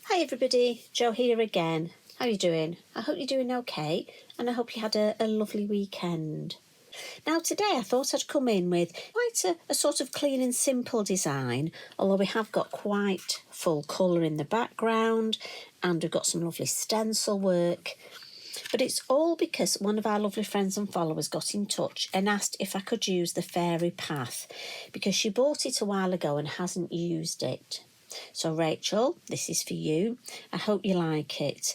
Hi everybody, Jo here again. How are you doing? I hope you're doing okay, and I hope you had a lovely weekend. Now today I thought I'd come in with quite a sort of clean and simple design, although we have got quite full colour in the background and we've got some lovely stencil work. But it's all because one of our lovely friends and followers got in touch and asked if I could use the fairy path because she bought it a while ago and hasn't used it. So Rachel, this is for you. I hope you like it.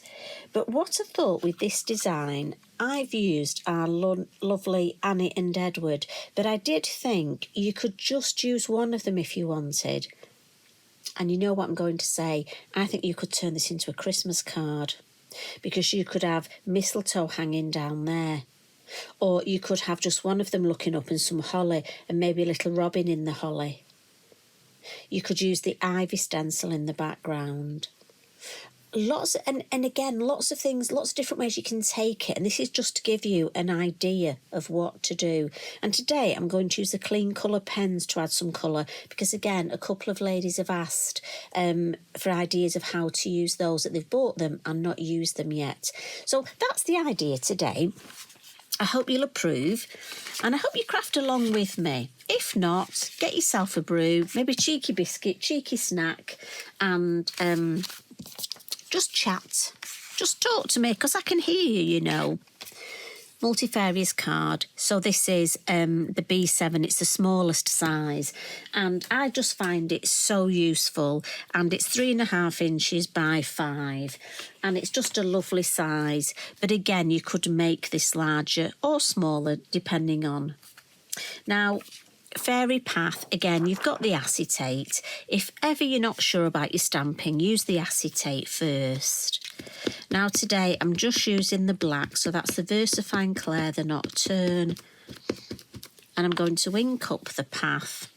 But what I thought with this design, I've used our lovely Annie and Edward, but I did think you could just use one of them if you wanted. And you know what I'm going to say? I think you could turn this into a Christmas card because you could have mistletoe hanging down there. Or you could have just one of them looking up and some holly and maybe a little robin in the holly. You could use the ivy stencil in the background. Lots of things, lots of different ways you can take it. And this is just to give you an idea of what to do. And today I'm going to use the Clean Colour pens to add some colour because, again, a couple of ladies have asked for ideas of how to use those that they've bought them and not used them yet. So that's the idea today. I hope you'll approve and I hope you craft along with me. If not, get yourself a brew, maybe a cheeky biscuit, cheeky snack and just chat. Just talk to me because I can hear you, you know. Multifarious card. So this is the B7. It's the smallest size. And I just find it so useful. And it's 3.5 inches by 5. And it's just a lovely size. But again, you could make this larger or smaller depending on. Now, fairy path, again, you've got the acetate. If ever you're not sure about your stamping, use the acetate first. Now today I'm just using the black, so that's the VersaFine Clair, the Nocturne. And I'm going to ink up the path.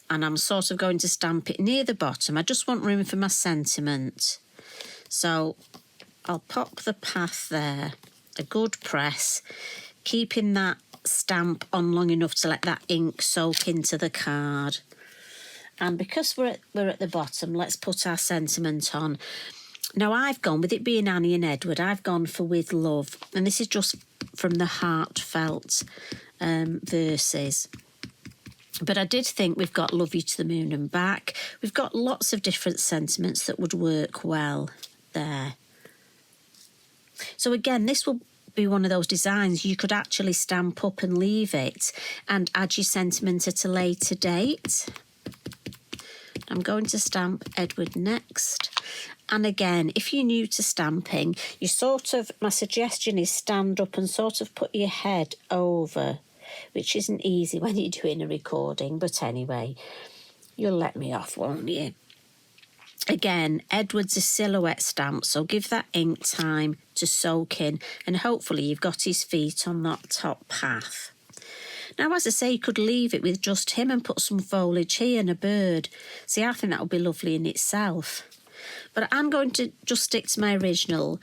And I'm sort of going to stamp it near the bottom. I just want room for my sentiment. So I'll pop the path there, a good press, keeping that stamp on long enough to let that ink soak into the card. And because we're at the bottom, let's put our sentiment on. Now I've gone, with it being Annie and Edward, I've gone for With Love. And this is just from the heartfelt verses. But I did think we've got Love You to the Moon and Back. We've got lots of different sentiments that would work well there. So again, this will be one of those designs you could actually stamp up and leave it and add your sentiment at a later date. I'm going to stamp Edward next. And again, if you're new to stamping, my suggestion is stand up and sort of put your head over, which isn't easy when you're doing a recording, but anyway, you'll let me off, won't you? Again, Edward's a silhouette stamp, so give that ink time to soak in, and hopefully you've got his feet on that top path. Now, as I say, you could leave it with just him and put some foliage here and a bird. See, I think that would be lovely in itself. But I'm going to just stick to my original.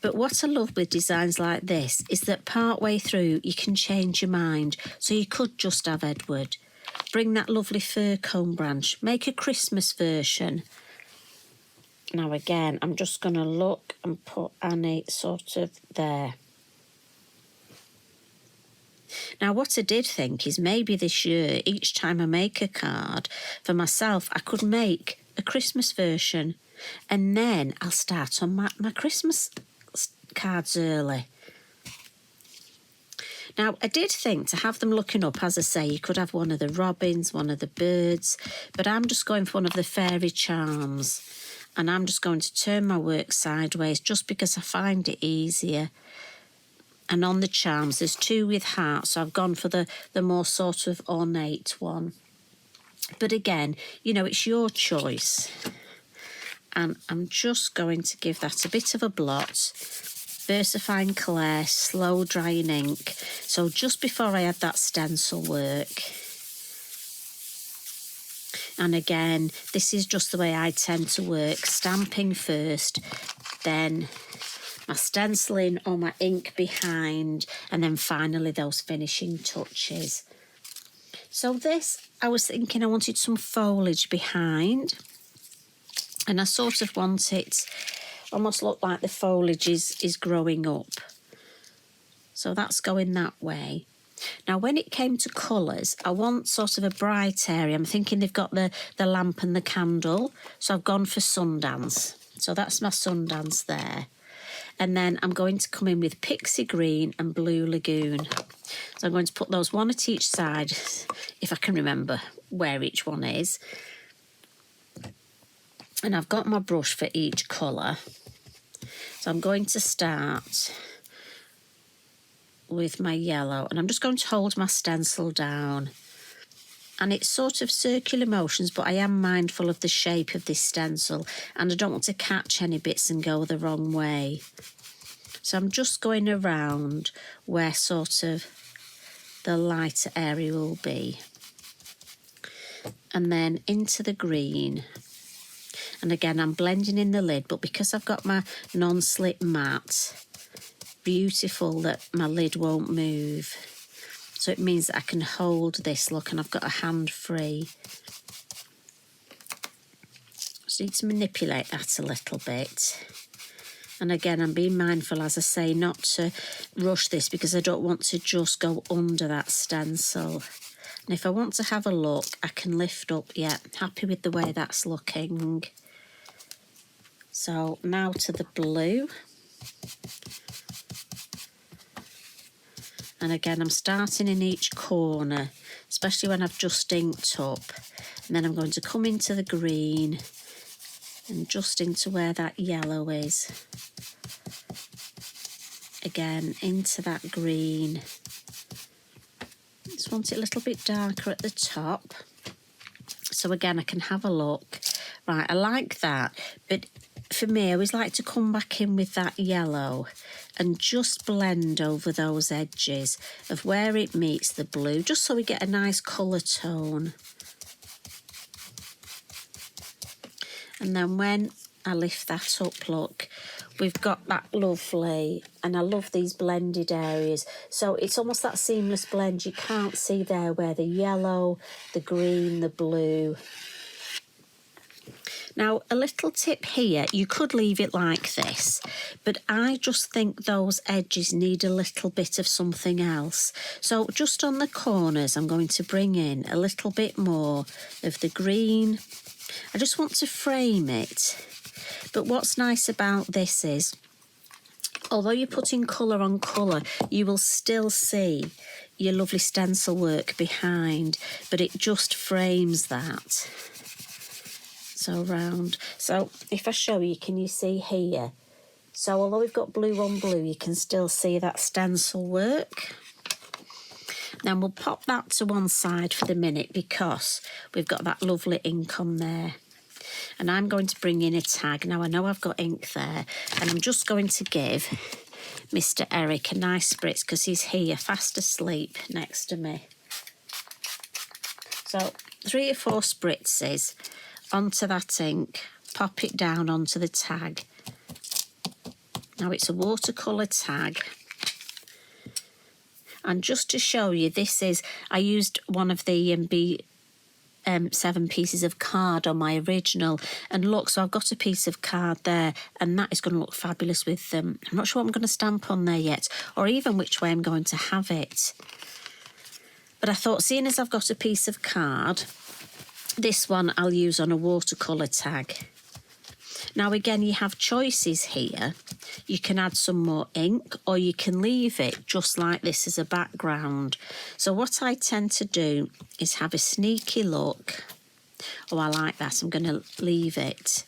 But what I love with designs like this is that part way through you can change your mind. So you could just have Edward. Bring that lovely fir cone branch. Make a Christmas version. Now again, I'm just going to look and put Annie sort of there. Now, what I did think is maybe this year, each time I make a card for myself, I could make a Christmas version. And then I'll start on my Christmas cards early. Now, I did think to have them looking up, as I say, you could have one of the robins, one of the birds, but I'm just going for one of the fairy charms. And I'm just going to turn my work sideways just because I find it easier. And on the charms, there's 2 with hearts, so I've gone for the more sort of ornate one. But again, you know, it's your choice. And I'm just going to give that a bit of a blot. VersaFine Clair, slow drying ink. So just before I add that stencil work. And again, this is just the way I tend to work. Stamping first, then my stenciling or my ink behind, and then finally those finishing touches. So this, I was thinking I wanted some foliage behind. And I sort of want it almost look like the foliage is growing up. So that's going that way. Now, when it came to colours, I want sort of a bright area. I'm thinking they've got the lamp and the candle. So I've gone for Sundance. So that's my Sundance there. And then I'm going to come in with Pixie Green and Blue Lagoon. So I'm going to put those one at each side, if I can remember where each one is. And I've got my brush for each colour. So I'm going to start with my yellow, and I'm just going to hold my stencil down. And it's sort of circular motions, but I am mindful of the shape of this stencil, and I don't want to catch any bits and go the wrong way. So I'm just going around where sort of the lighter area will be. And then into the green. And again, I'm blending in the lid, but because I've got my non-slip mat, beautiful that my lid won't move. So it means that I can hold this, look, and I've got a hand free. Just need to manipulate that a little bit. And again, I'm being mindful, as I say, not to rush this because I don't want to just go under that stencil. And if I want to have a look, I can lift up. Yeah, happy with the way that's looking. So now to the blue. And again, I'm starting in each corner, especially when I've just inked up. And then I'm going to come into the green and just into where that yellow is. Again, into that green. Just want it a little bit darker at the top. So again, I can have a look. Right, I like that, but for me, I always like to come back in with that yellow and just blend over those edges of where it meets the blue, just so we get a nice colour tone. And then when I lift that up, look, we've got that lovely, and I love these blended areas. So it's almost that seamless blend. You can't see there where the yellow, the green, the blue. Now, a little tip here, you could leave it like this, but I just think those edges need a little bit of something else. So just on the corners, I'm going to bring in a little bit more of the green. I just want to frame it. But what's nice about this is, although you're putting colour on colour, you will still see your lovely stencil work behind, but it just frames that. So round. So if I show you, can you see here? So although we've got blue on blue, you can still see that stencil work. Then we'll pop that to one side for the minute because we've got that lovely ink on there. And I'm going to bring in a tag. Now I know I've got ink there, and I'm just going to give Mr. Eric a nice spritz because he's here fast asleep next to me. So 3 or 4 spritzes onto that ink, pop it down onto the tag. Now it's a watercolour tag. And just to show you, this is, I used one of the B7 pieces of card on my original, and look, so I've got a piece of card there, and that is going to look fabulous with them. I'm not sure what I'm going to stamp on there yet, or even which way I'm going to have it. But I thought, seeing as I've got a piece of card, this one I'll use on a watercolour tag. Now again, you have choices here. You can add some more ink, or you can leave it just like this as a background. So what I tend to do is have a sneaky look. Oh, I like that. I'm going to leave it.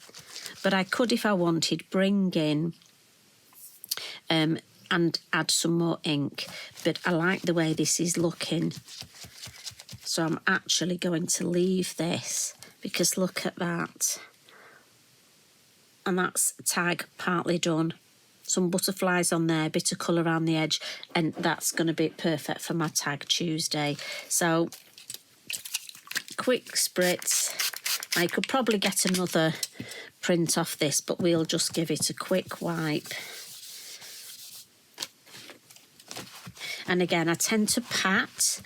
But I could, if I wanted, bring in and add some more ink. But I like the way this is looking. So I'm actually going to leave this because look at that. And that's tag partly done. Some butterflies on there, bit of colour around the edge, and that's going to be perfect for my Tag Tuesday. So, quick spritz. I could probably get another print off this, but we'll just give it a quick wipe. And again, I tend to pat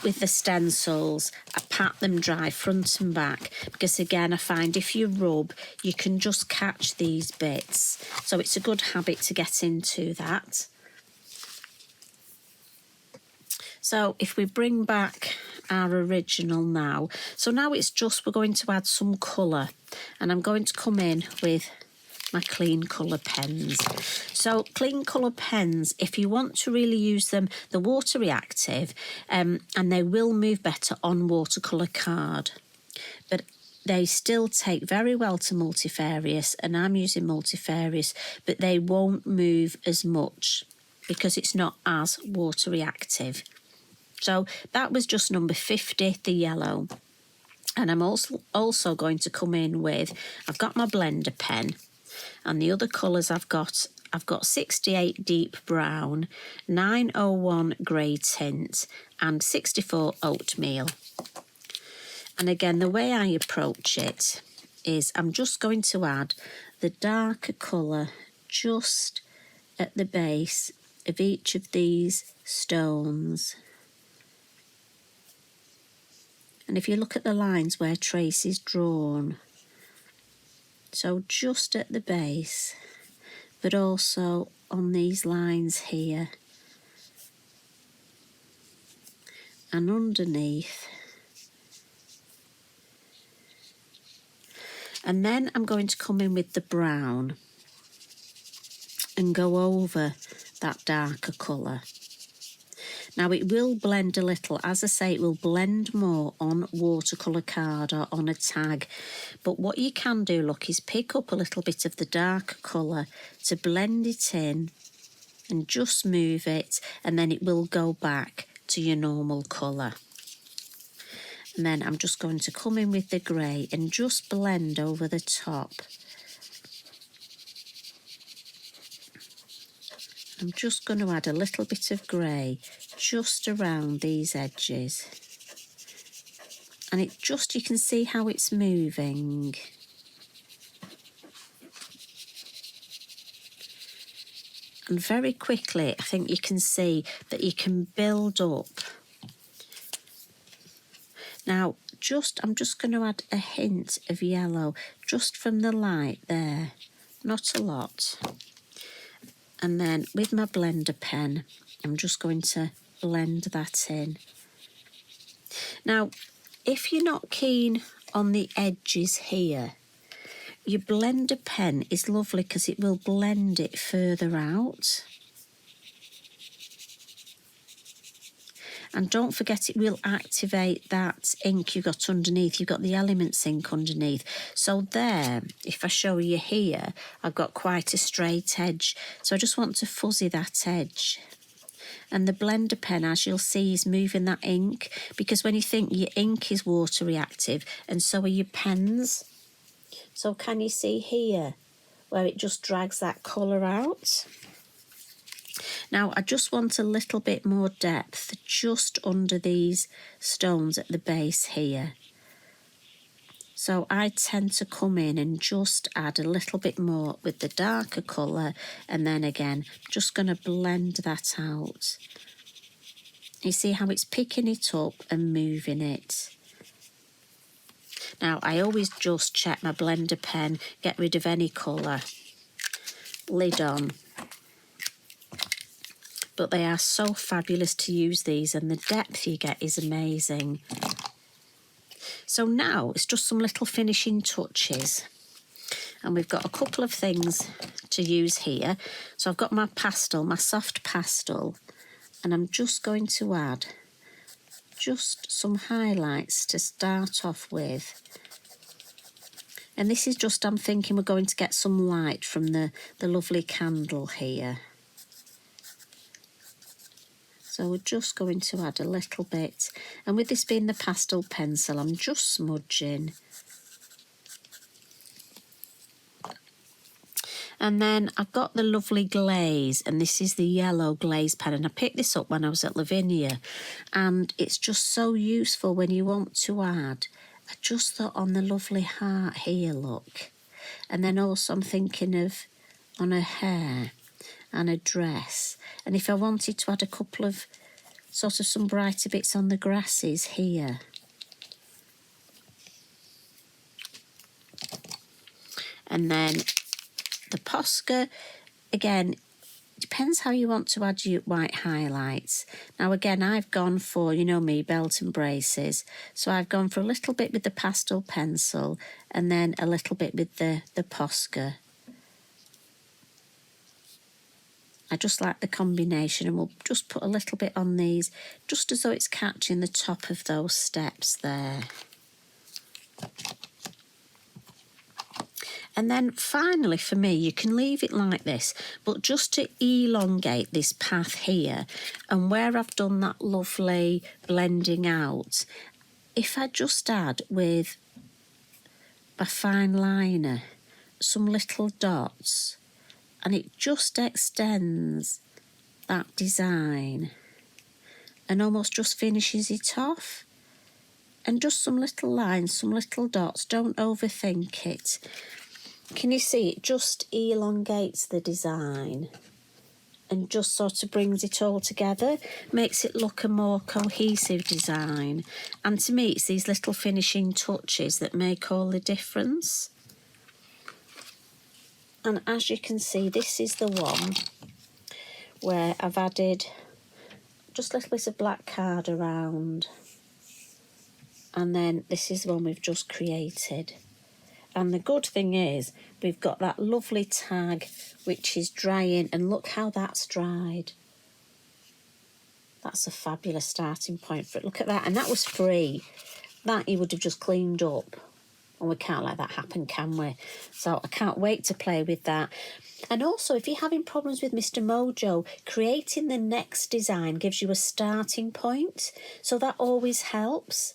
with the stencils. I pat them dry front and back, because again I find if you rub you can just catch these bits, so it's a good habit to get into that. So if we bring back our original now, so now it's just, we're going to add some colour, and I'm going to come in with my Clean Colour pens. So Clean Colour pens, if you want to really use them, they're water reactive, and they will move better on watercolour card, but they still take very well to multifarious, and I'm using multifarious, but they won't move as much because it's not as water reactive. So that was just number 50, the yellow. And I'm also going to come in with, I've got my blender pen, and the other colours I've got 68 deep brown, 901 grey tint, and 64 oatmeal. And again, the way I approach it is I'm just going to add the darker colour just at the base of each of these stones. And if you look at the lines where Tracy's drawn, so just at the base, but also on these lines here and underneath. And then I'm going to come in with the brown and go over that darker colour. Now it will blend a little, as I say, it will blend more on watercolour card or on a tag. But what you can do, look, is pick up a little bit of the darker colour to blend it in and just move it, and then it will go back to your normal colour. And then I'm just going to come in with the grey and just blend over the top. I'm just going to add a little bit of grey just around these edges. And it just, you can see how it's moving. And very quickly, I think you can see that you can build up. Now, I'm just going to add a hint of yellow just from the light there, not a lot. And then with my blender pen, I'm just going to blend that in. Now, if you're not keen on the edges here, your blender pen is lovely because it will blend it further out. And don't forget, it will activate that ink you've got underneath. You've got the Elements ink underneath. So there, if I show you here, I've got quite a straight edge. So I just want to fuzzy that edge. And the blender pen, as you'll see, is moving that ink, because when you think your ink is water reactive, and so are your pens. So can you see here where it just drags that colour out? Now, I just want a little bit more depth just under these stones at the base here. So I tend to come in and just add a little bit more with the darker colour, and then again, just going to blend that out. You see how it's picking it up and moving it. Now, I always just check my blender pen, get rid of any colour, lid on. But they are so fabulous to use these, and the depth you get is amazing. So now it's just some little finishing touches. And we've got a couple of things to use here. So I've got my pastel, my soft pastel, and I'm just going to add just some highlights to start off with. And this is just, I'm thinking we're going to get some light from the lovely candle here. So we're just going to add a little bit. And with this being the pastel pencil, I'm just smudging. And then I've got the lovely glaze, and this is the yellow glaze pen. And I picked this up when I was at Lavinia. And it's just so useful when you want to add. I just thought on the lovely heart here, look. And then also I'm thinking of on her hair and a dress. And if I wanted to add a couple of sort of some brighter bits on the grasses here. And then the Posca, again, depends how you want to add your white highlights. Now again, I've gone for, you know me, belt and braces. So I've gone for a little bit with the pastel pencil and then a little bit with the Posca. I just like the combination, and we'll just put a little bit on these, just as though it's catching the top of those steps there. And then finally for me, you can leave it like this, but just to elongate this path here, and where I've done that lovely blending out, if I just add with a fine liner some little dots, and it just extends that design and almost just finishes it off. And just some little lines, some little dots, don't overthink it. Can you see it just elongates the design and just sort of brings it all together, makes it look a more cohesive design. And to me, it's these little finishing touches that make all the difference. And as you can see, this is the one where I've added just a little bit of black card around. And then this is the one we've just created. And the good thing is we've got that lovely tag which is drying, and look how that's dried. That's a fabulous starting point for it. Look at that, and that was free. That you would have just cleaned up. And we can't let that happen, can we? So I can't wait to play with that. And also, if you're having problems with Mr. Mojo, creating the next design gives you a starting point. So that always helps.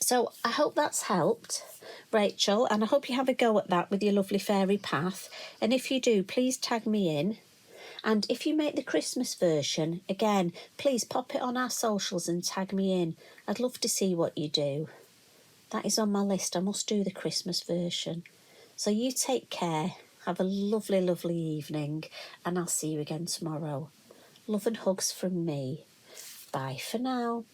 So I hope that's helped, Rachel, and I hope you have a go at that with your lovely fairy path. And if you do, please tag me in. And if you make the Christmas version, again, please pop it on our socials and tag me in. I'd love to see what you do. That is on my list. I must do the Christmas version. So you take care. Have a lovely, lovely evening. And I'll see you again tomorrow. Love and hugs from me. Bye for now.